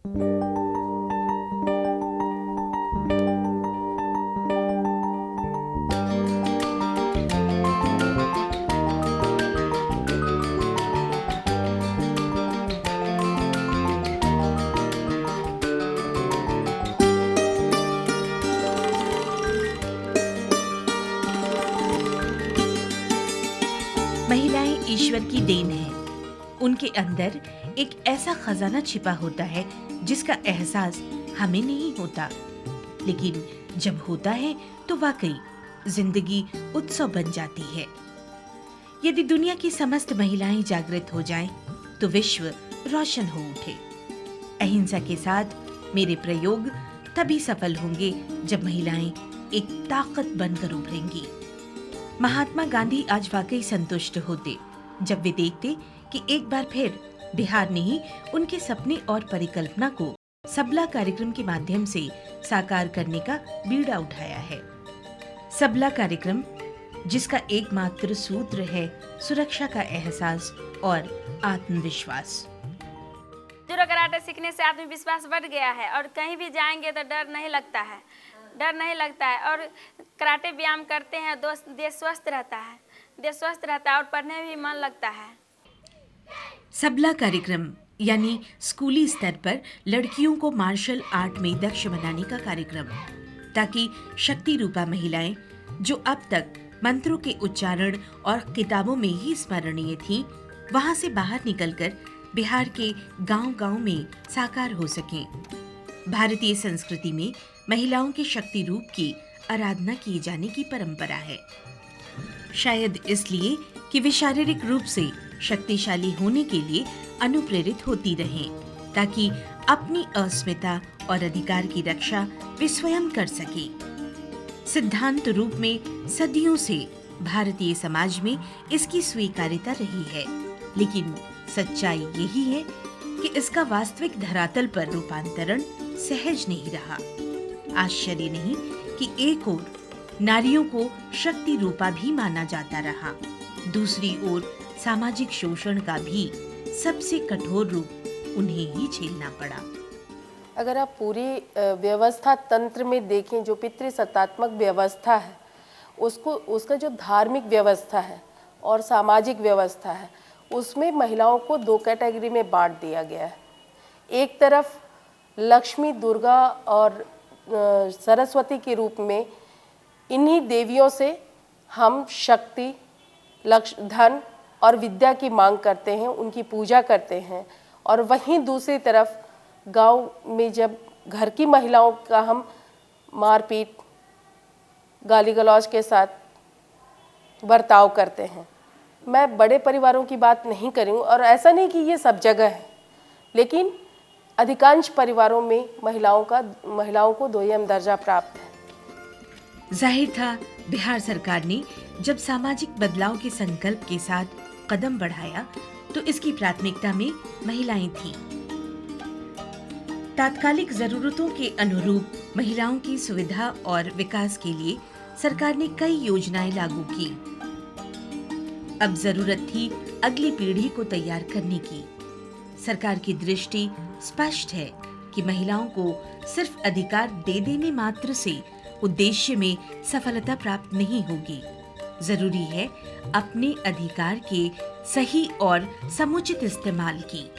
महिलाएं ईश्वर की देन है। उनके अंदर एक ऐसा खजाना छिपा होता है जिसका एहसास हमें नहीं होता, लेकिन जब होता है तो वाकई जिंदगी उत्सव बन जाती है। यदि दुनिया की समस्त महिलाएं जागृत हो जाएं, तो विश्व रोशन हो उठे। अहिंसा के साथ मेरे प्रयोग तभी सफल होंगे जब महिलाएं एक ताकत बनकर उभरेंगी। महात्मा गांधी आज वाकई संतुष्ट होते जब वे देखते कि एक बार फिर बिहार ने ही उनके सपने और परिकल्पना को सबला कार्यक्रम के माध्यम से साकार करने का बीड़ा उठाया है। सबला कार्यक्रम, जिसका एकमात्र सूत्र है सुरक्षा का एहसास और आत्मविश्वास। जूडो कराटे सीखने से आत्मविश्वास बढ़ गया है और कहीं भी जाएंगे तो डर नहीं लगता है और कराटे व्यायाम करते हैं तो देश स्वस्थ रहता है और पढ़ने में भी मन लगता है। सबला कार्यक्रम यानी स्कूली स्तर पर लड़कियों को मार्शल आर्ट में दक्ष बनाने का कार्यक्रम, ताकि शक्ति रूपा महिलाएं जो अब तक मंत्रों के उच्चारण और किताबों में ही स्मरणीय थीं, वहां से बाहर निकलकर बिहार के गांव-गांव में साकार हो सकें। भारतीय संस्कृति में महिलाओं के शक्ति रूप की आराधना किए जाने की परंपरा है, शायद इसलिए कि वे शारीरिक रूप से शक्तिशाली होने के लिए अनुप्रेरित होती रहें, ताकि अपनी अस्मिता और अधिकार की रक्षा वे स्वयं कर सकें। सिद्धांत रूप में सदियों से भारतीय समाज में इसकी स्वीकार्यता रही है, लेकिन सच्चाई यही है कि इसका वास्तविक धरातल पर रूपांतरण सहज नहीं रहा। आश्चर्य नहीं कि एक ओर नारियों को शक्ति रूपा भी माना जाता रहा, दूसरी ओर सामाजिक शोषण का भी सबसे कठोर रूप उन्हें ही झेलना पड़ा। अगर आप पूरी व्यवस्था तंत्र में देखें, जो पितृसत्तात्मक व्यवस्था है, उसका जो धार्मिक व्यवस्था है और सामाजिक व्यवस्था है, उसमें महिलाओं को दो कैटेगरी में बांट दिया गया है। एक तरफ लक्ष्मी, दुर्गा और सरस्वती के रूप में इन्हीं देवियों से हम शक्ति, धन और विद्या की मांग करते हैं, उनकी पूजा करते हैं। और वहीं दूसरी तरफ गांव में जब घर की महिलाओं का हम मारपीट, गाली गलौज के साथ बर्ताव करते हैं। मैं बड़े परिवारों की बात नहीं करूँ और ऐसा नहीं कि ये सब जगह है, लेकिन अधिकांश परिवारों में महिलाओं को दोयम दर्जा प्राप्त है। जाहिर था बिहार सरकार ने जब सामाजिक बदलाव के संकल्प के साथ कदम बढ़ाया तो इसकी प्राथमिकता में महिलाएं थीं। तात्कालिक जरूरतों के अनुरूप महिलाओं की सुविधा और विकास के लिए सरकार ने कई योजनाएं लागू की। अब जरूरत थी अगली पीढ़ी को तैयार करने की। सरकार की दृष्टि स्पष्ट है कि महिलाओं को सिर्फ अधिकार दे देने मात्र से उद्देश्य में सफलता प्राप्त नहीं होगी। जरूरी है अपने अधिकार के सही और समुचित इस्तेमाल की।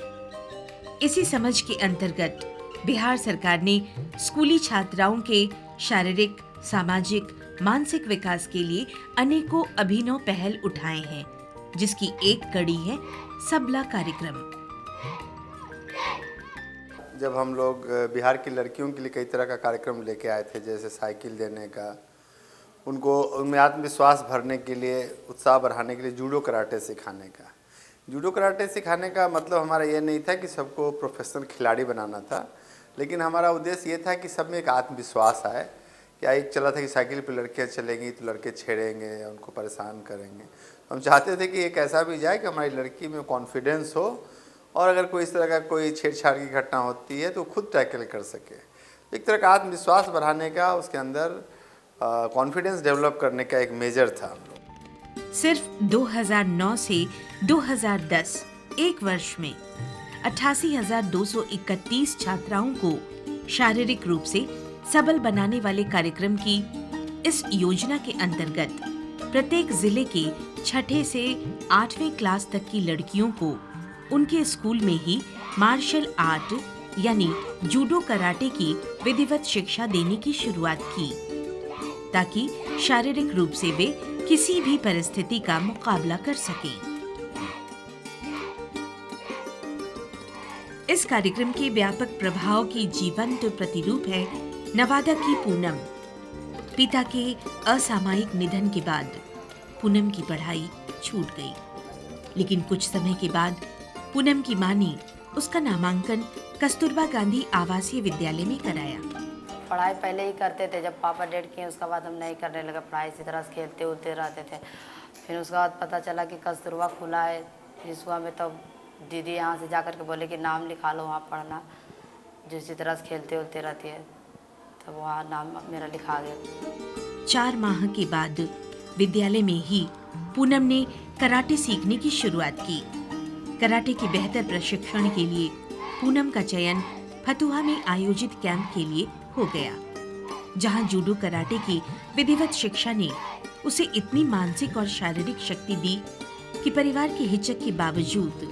इसी समझ के अंतर्गत बिहार सरकार ने स्कूली छात्राओं के शारीरिक, सामाजिक, मानसिक विकास के लिए अनेकों अभिनव पहल उठाए हैं, जिसकी एक कड़ी है सबला कार्यक्रम। जब हम लोग बिहार की लड़कियों के लिए कई तरह का कार्यक्रम लेके आए थे, जैसे साइकिल देने का, उनको उनमें आत्मविश्वास भरने के लिए, उत्साह बढ़ाने के लिए जूडो कराटे सिखाने का। जूडो कराटे सिखाने का मतलब हमारा ये नहीं था कि सबको प्रोफेशनल खिलाड़ी बनाना था, लेकिन हमारा उद्देश्य ये था कि सब में एक आत्मविश्वास आए। क्या एक चला था कि साइकिल पे लड़कियाँ चलेंगी तो लड़के छेड़ेंगे या उनको परेशान करेंगे। हम चाहते थे कि एक ऐसा भी जाए कि हमारी लड़की में कॉन्फिडेंस हो और अगर कोई इस तरह का कोई छेड़छाड़ की घटना होती है तो खुद टैकल कर सके। एक तरह का आत्मविश्वास बढ़ाने का, उसके अंदर कॉन्फिडेंस डेवलप करने का एक मेजर था। सिर्फ 2009 से 2010 एक वर्ष में 88,231 छात्राओं को शारीरिक रूप से सबल बनाने वाले कार्यक्रम की इस योजना के अंतर्गत प्रत्येक जिले के 6ठे से 8वीं क्लास तक की लड़कियों को उनके स्कूल में ही मार्शल आर्ट यानी जूडो कराटे की विधिवत शिक्षा देने की शुरुआत की, ताकि शारीरिक रूप से वे किसी भी परिस्थिति का मुकाबला कर सकें। इस कार्यक्रम के व्यापक प्रभाव की जीवंत प्रतिरूप है नवादा की पूनम। पिता के असामयिक निधन के बाद पूनम की पढ़ाई छूट गई, लेकिन कुछ समय के बाद पूनम की मां ने उसका नामांकन कस्तूरबा गांधी आवासीय विद्यालय में कराया। पढ़ाई पहले ही करते थे, जब पापा डेड किए उसके बाद हम नहीं करने लगे पढ़ाई, इसी तरह से खेलते उलते रहते थे। फिर उसके बाद पता चला कि कस्तूरबा खुला है रिसुआ में, तब दीदी यहाँ से जाकर के बोले कि नाम लिखा लो वहाँ पढ़ना, जो इसी तरह से खेलते उलते रहती है, तब वहाँ नाम मेरा लिखा गया। 4 माह के बाद विद्यालय में ही पूनम ने कराटे सीखने की शुरुआत की। कराटे के बेहतर प्रशिक्षण के लिए पूनम का चयन फतुहा में आयोजित कैंप के लिए हो गया, जहां जूडो कराटे की विधिवत शिक्षा ने उसे इतनी मानसिक और शारीरिक शक्ति दी कि परिवार की हिचक के बावजूद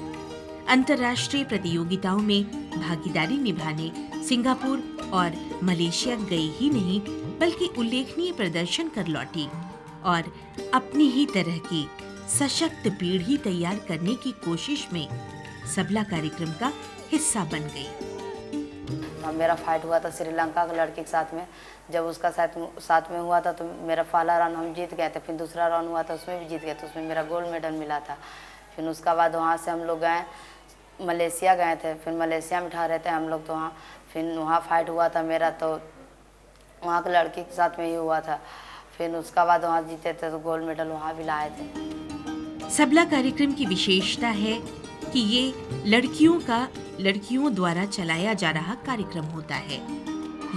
अंतर्राष्ट्रीय प्रतियोगिताओं में भागीदारी निभाने सिंगापुर और मलेशिया गई ही नहीं, बल्कि उल्लेखनीय प्रदर्शन कर लौटी और अपनी ही तरह की सशक्त पीढ़ी तैयार करने की कोशिश में सबला कार्यक्रम का हिस्सा बन गई। मेरा फाइट हुआ था श्रीलंका के लड़की के साथ में, जब उसका साथ में हुआ था तो मेरा पहला राउंड हम जीत गए थे, फिर दूसरा राउंड हुआ था उसमें भी जीत गए, तो उसमें मेरा गोल्ड मेडल मिला था। फिर उसका बाद वहाँ से हम लोग गए मलेशिया गए थे, फिर मलेशिया में ठहरे थे हम लोग, तो वहाँ फिर वहाँ फाइट हुआ था मेरा, तो वहाँ के लड़की के साथ में ही हुआ था। फिर उसका बाद वहाँ जीते थे तो गोल्ड मेडल वहाँ भी लाए थे। सबला कार्यक्रम की विशेषता है कि ये लड़कियों द्वारा चलाया जा रहा कार्यक्रम होता है।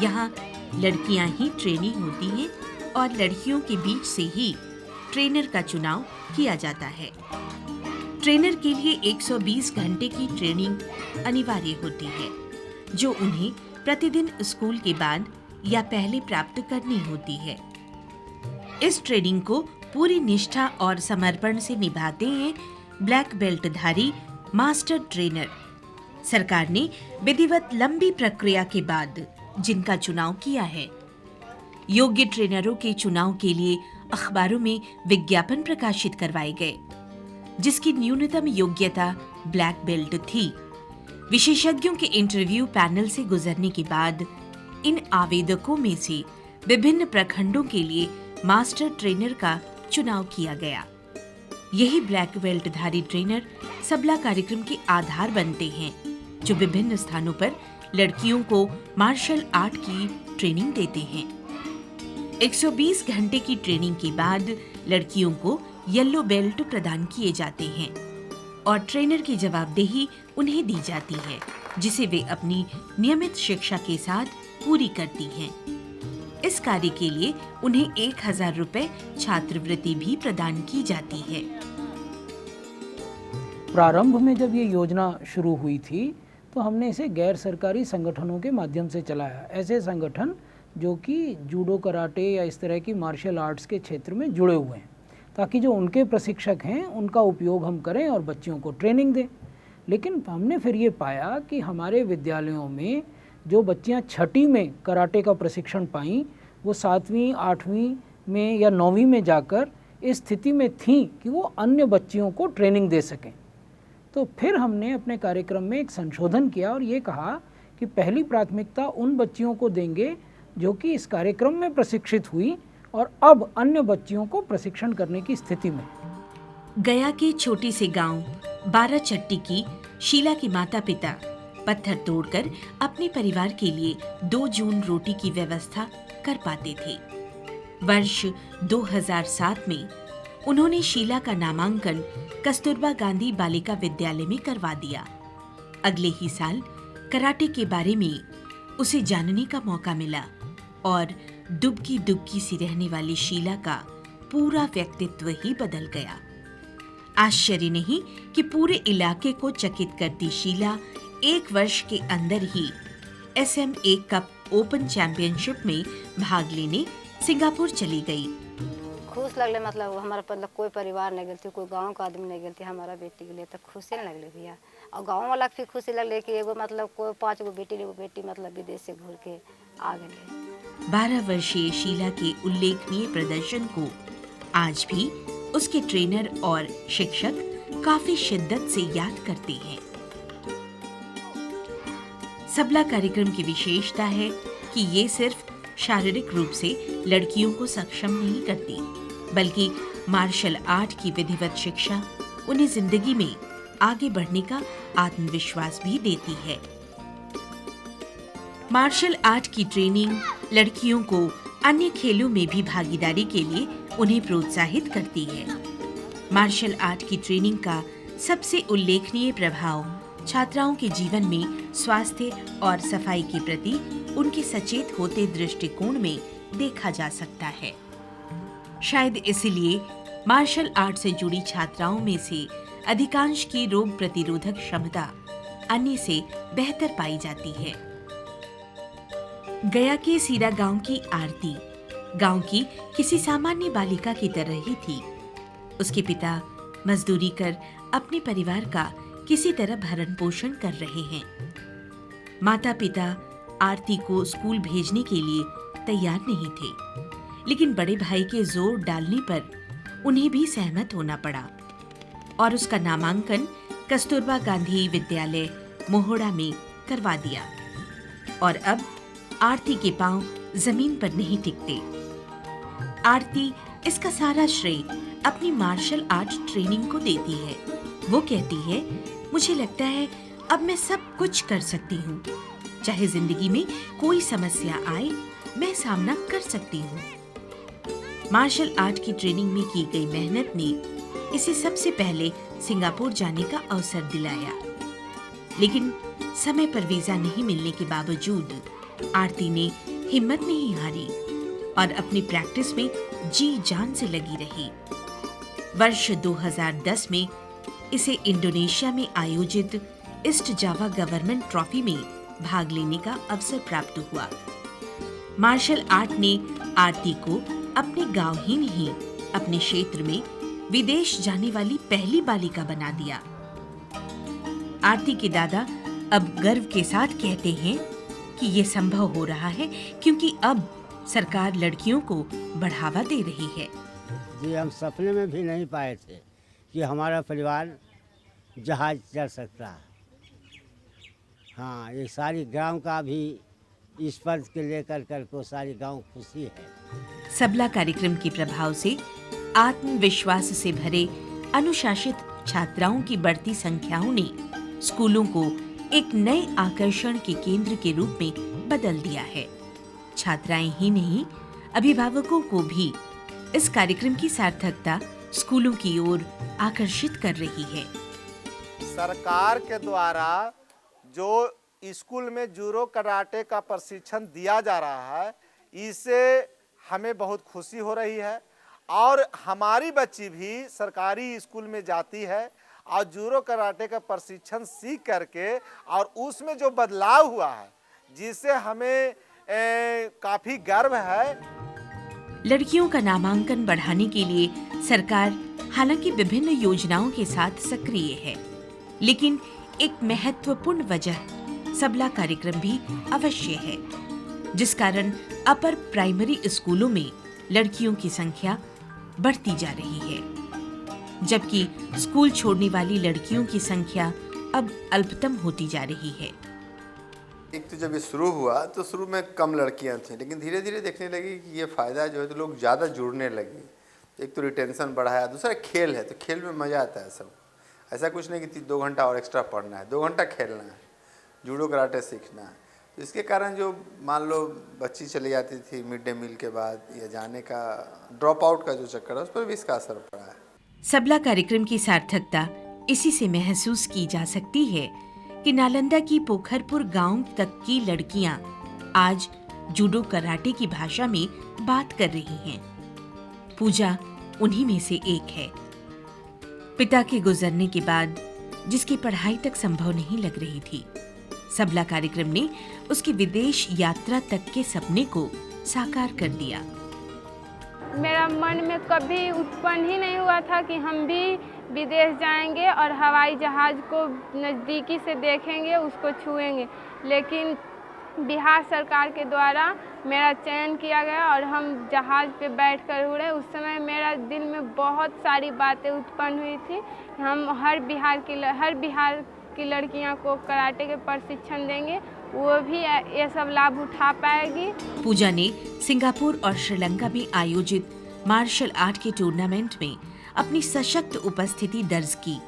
यहाँ लड़कियां ही ट्रेनिंग होती हैं और लड़कियों के बीच से ही ट्रेनर का चुनाव किया जाता है। ट्रेनर के लिए 120 घंटे की ट्रेनिंग अनिवार्य होती है, जो उन्हें प्रतिदिन स्कूल के बाद या पहले प्राप्त करनी होती है। इस ट्रेनिंग को पूरी निष्ठा और समर्पण से निभाते हैं ब्लैक बेल्ट धारी मास्टर ट्रेनर। सरकार ने विधिवत लंबी प्रक्रिया के बाद जिनका चुनाव किया है। योग्य ट्रेनरों के चुनाव के लिए अखबारों में विज्ञापन प्रकाशित करवाए गए, जिसकी न्यूनतम योग्यता ब्लैक बेल्ट थी। विशेषज्ञों के इंटरव्यू पैनल से गुजरने के बाद इन आवेदकों में से विभिन्न प्रखंडों के लिए मास्टर ट्रेनर का चुनाव किया गया। यही ब्लैक बेल्ट धारी ट्रेनर सबला कार्यक्रम के आधार बनते हैं, जो विभिन्न स्थानों पर लड़कियों को मार्शल आर्ट की ट्रेनिंग देते हैं। 120 घंटे की ट्रेनिंग के बाद लड़कियों को येलो बेल्ट प्रदान किए जाते हैं और ट्रेनर की जवाबदेही उन्हें दी जाती है, जिसे वे अपनी नियमित शिक्षा के साथ पूरी करती हैं। इस कार्य के लिए उन्हें 1000 रुपए छात्रवृत्ति भी प्रदान की जाती है। प्रारंभ में जब ये योजना शुरू हुई थी तो हमने इसे गैर सरकारी संगठनों के माध्यम से चलाया। ऐसे संगठन जो कि जूडो कराटे या इस तरह की मार्शल आर्ट्स के क्षेत्र में जुड़े हुए हैं, ताकि जो उनके प्रशिक्षक हैं उनका उपयोग हम करें और बच्चियों को ट्रेनिंग दें। लेकिन हमने फिर ये पाया कि हमारे विद्यालयों में जो बच्चियां 6ठी में कराटे का प्रशिक्षण पाईं, वो 7वीं 8वीं में या 9वीं में जाकर इस स्थिति में थीं कि वो अन्य बच्चियों को ट्रेनिंग दे सकें। तो फिर हमने अपने कार्यक्रम में एक संशोधन किया और ये कहा कि पहली प्राथमिकता उन बच्चियों को देंगे जो कि इस कार्यक्रम में प्रशिक्षित हुई और अब अन्य बच्चियों को प्रशिक्षण करने की स्थिति में। गया के छोटे से गांव 12 चट्टी की शीला के माता पिता पत्थर तोड़कर अपने परिवार के लिए 2 जून रोटी की व्यवस्था कर पाते थे। वर्ष 2007 में उन्होंने शीला का नामांकन कस्तूरबा गांधी बालिका विद्यालय में करवा दिया। अगले ही साल कराटे के बारे में उसे जानने का मौका मिला और दुबकी दुबकी सी रहने वाली शीला का पूरा व्यक्तित्व ही बदल गया। आश्चर्य नहीं कि पूरे इलाके को चकित करती शीला 1 वर्ष के अंदर ही SMA कप ओपन चैंपियनशिप में भाग लेने सिंगापुर चली गई। खुश लगले, मतलब हमारा मतलब कोई परिवार नहीं गलती, कोई गांव का आदमी नहीं गलती, हमारा बेटी के लिए तो खुशी नहीं लगले भैया। और गांव वाला भी खुशी लगले कि एगो मतलब कोई 5 गो बेटी मतलब विदेश से घूर के आ गए। 12 वर्षीय शीला के उल्लेखनीय प्रदर्शन को आज भी उसके ट्रेनर और शिक्षक काफी शिद्दत से याद करते हैं। सबला कार्यक्रम की विशेषता है कि ये सिर्फ शारीरिक रूप से लड़कियों को सक्षम नहीं करती, बल्कि मार्शल आर्ट की विधिवत शिक्षा उन्हें जिंदगी में आगे बढ़ने का आत्मविश्वास भी देती है। मार्शल आर्ट की ट्रेनिंग लड़कियों को अन्य खेलों में भी भागीदारी के लिए उन्हें प्रोत्साहित करती है। मार्शल आर्ट की ट्रेनिंग का सबसे उल्लेखनीय प्रभाव छात्राओं के जीवन में स्वास्थ्य और सफाई के प्रति उनके सचेत होते दृष्टिकोण में देखा जा सकता है। शायद इसलिए मार्शल आर्ट से जुड़ी छात्राओं में से अधिकांश की रोग प्रतिरोधक क्षमता अन्य से बेहतर पाई जाती है। गया के सीरा गांव की आरती गांव की किसी सामान्य बालिका की तरह ही थी। उसके पिता मजदूरी कर अपने परिवार का किसी तरह भरण पोषण कर रहे हैं। माता पिता आरती को स्कूल भेजने के लिए तैयार नहीं थे, लेकिन बड़े भाई के जोर डालने पर उन्हें भी सहमत होना पड़ा और उसका नामांकन कस्तूरबा गांधी विद्यालय मोहोड़ा में करवा दिया। और अब आरती के पांव जमीन पर नहीं टिकते। आरती इसका सारा श्रेय अपनी मार्शल आर्ट ट्रेनिंग को देती है। वो कहती है, मुझे लगता है अब मैं सब कुछ कर सकती हूँ, चाहे जिंदगी में कोई समस्या आए मैं सामना कर सकती हूँ। मार्शल आर्ट की ट्रेनिंग में की गई मेहनत ने इसे सबसे पहले सिंगापुर जाने का अवसर दिलाया, लेकिन समय पर वीजा नहीं मिलने के बावजूद आरती ने हिम्मत नहीं हारी और अपनी प्रैक्टिस में जी जान से लगी रही। वर्ष 2010 में इसे इंडोनेशिया में आयोजित ईस्ट जावा गवर्नमेंट ट्रॉफी में भाग लेने का अवसर प्राप्त हुआ। मार्शल आर्ट ने आरती को अपने गांव ही नहीं अपने क्षेत्र में विदेश जाने वाली पहली बालिका बना दिया। आरती के दादा अब गर्व के साथ कहते हैं कि ये संभव हो रहा है क्योंकि अब सरकार लड़कियों को बढ़ावा दे रही है। जी, हम सपने में भी नहीं पाए थे कि हमारा परिवार जहाज चल सकता है। हाँ, ये सारी गांव का भी इस पद के लेकर को सारी गांव खुशी है। सबला कार्यक्रम के प्रभाव से आत्मविश्वास से भरे अनुशासित छात्राओं की बढ़ती संख्याओं ने स्कूलों को एक नए आकर्षण के केंद्र के रूप में बदल दिया है। छात्राएं ही नहीं, अभिभावकों को भी इस कार्यक्रम की सार्थकता स्कूलों की ओर आकर्षित कर रही है। सरकार के द्वारा जो स्कूल में जूडो कराटे का प्रशिक्षण दिया जा रहा है, इससे हमें बहुत खुशी हो रही है और हमारी बच्ची भी सरकारी स्कूल में जाती है और जूडो कराटे का प्रशिक्षण सीख करके और उसमें जो बदलाव हुआ है जिससे हमें काफी गर्व है। लड़कियों का नामांकन बढ़ाने के लिए सरकार हालांकि विभिन्न योजनाओं के साथ सक्रिय है, लेकिन एक महत्वपूर्ण वजह सबला कार्यक्रम भी अवश्य है, जिस कारण अपर प्राइमरी स्कूलों में लड़कियों की संख्या बढ़ती जा रही है, जबकि स्कूल छोड़ने वाली लड़कियों की संख्या अब अल्पतम होती जा रही है। एक तो जब ये शुरू हुआ तो शुरू में कम लड़कियां थीं, लेकिन धीरे धीरे देखने लगी कि ये फ़ायदा जो है तो लोग ज़्यादा जुड़ने लगे। एक तो रिटेंशन बढ़ा है, दूसरा खेल है तो खेल में मज़ा आता है सब। ऐसा कुछ नहीं कि 2 घंटा और एक्स्ट्रा पढ़ना है, 2 घंटा खेलना है, जूडो कराटे सीखना है। तो इसके कारण जो मान लो बच्ची चली जाती थी मिड डे मील के बाद या जाने का ड्रॉप आउट का जो चक्कर है उस पर भी इसका असर पड़ा है। सबला कार्यक्रम की सार्थकता इसी से महसूस की जा सकती है कि नालंदा की पोखरपुर गांव तक की लड़कियां आज जूडो कराटे की भाषा में बात कर रही हैं। पूजा उन्हीं में से एक है। पिता के गुजरने के बाद जिसकी पढ़ाई तक संभव नहीं लग रही थी, सबला कार्यक्रम ने उसकी विदेश यात्रा तक के सपने को साकार कर दिया। मेरा मन में कभी उत्पन्न ही नहीं हुआ था कि हम भी विदेश जाएंगे और हवाई जहाज़ को नज़दीकी से देखेंगे, उसको छुएंगे, लेकिन बिहार सरकार के द्वारा मेरा चयन किया गया और हम जहाज़ पे बैठकर उड़े। उस समय मेरा दिल में बहुत सारी बातें उत्पन्न हुई थी। हम हर बिहार की लड़कियां को कराटे के प्रशिक्षण देंगे, वो भी ये सब लाभ उठा पाएगी। पूजा ने सिंगापुर और श्रीलंका में आयोजित मार्शल आर्ट के टूर्नामेंट में अपनी सशक्त उपस्थिति दर्ज की।